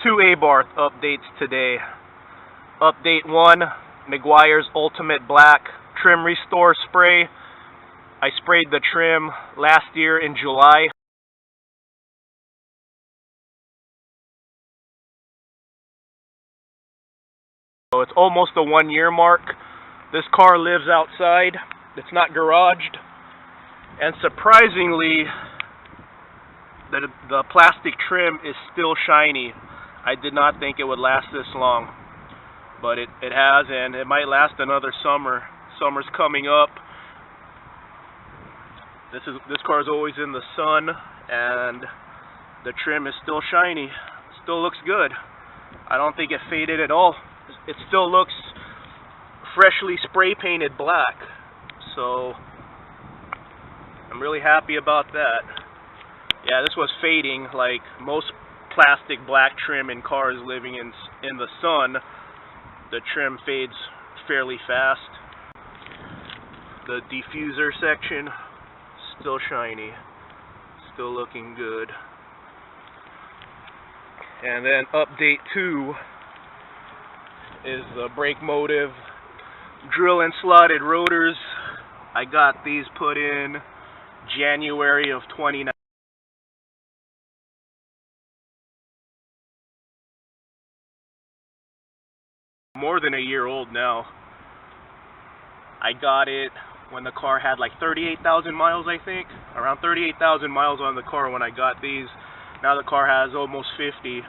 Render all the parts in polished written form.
Two Abarth updates today. Update 1, Meguiars Ultimate Black Trim Restore Spray. I sprayed the trim last year in July. So it's almost the 1 year mark. This car lives outside. It's not garaged. And surprisingly, the plastic trim is still shiny. I did not think it would last this long, but it has, and it might last another summer. Summer's coming up. This car is always in the sun, and the trim is still shiny. Still looks good. I don't think it faded at all. It still looks freshly spray painted black. So I'm really happy about that. Yeah, this was fading like most plastic black trim in cars living in the sun. The trim fades fairly fast. The diffuser section, still shiny, still looking good. And then update 2 is the brake motive drill and slotted rotors. I got these put in January of 2019. More than a year old now. I got it when the car had like 38,000 miles, I think. Around 38,000 miles on the car when I got these. Now the car has almost 50.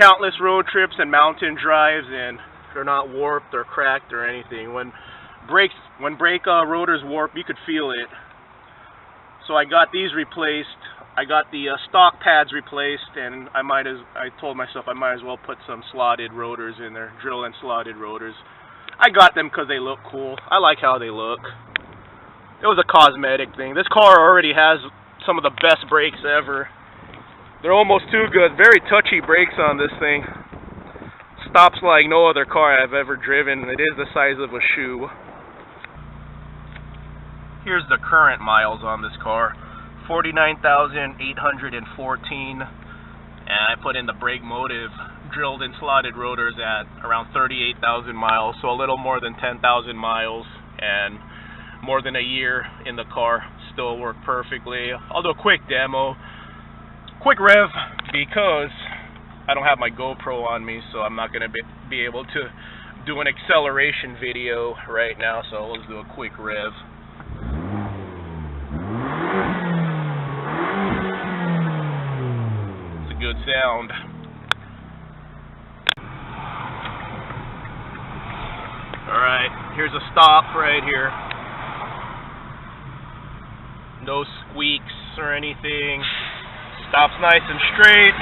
Countless road trips and mountain drives, and they're not warped or cracked or anything. When brake rotors warp, you could feel it. So I got these replaced. I got the stock pads replaced, and I told myself I might as well put some slotted rotors in there, drill and slotted rotors. I got them because they look cool. I like how they look. It was a cosmetic thing. This car already has some of the best brakes ever. They're almost too good. Very touchy brakes on this thing. Stops like no other car I've ever driven. It is the size of a shoe. Here's the current miles on this car. 49,814, and I put in the brake motive drilled and slotted rotors at around 38,000 miles, so a little more than 10,000 miles, and more than a year in the car. Still work perfectly. I'll do a quick demo, quick rev, because I don't have my GoPro on me, so I'm not going to be able to do an acceleration video right now, so let's do a quick rev. Good sound. Alright, here's a stop right here. No squeaks or anything. Stops nice and straight.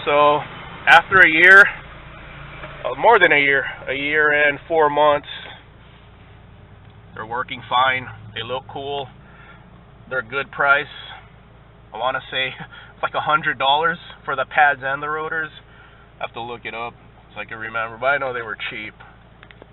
So, after a year, more than a year and 4 months, they're working fine. They look cool. They're a good price. I want to say it's like $100 for the pads and the rotors. I have to look it up so I can remember, but I know they were cheap.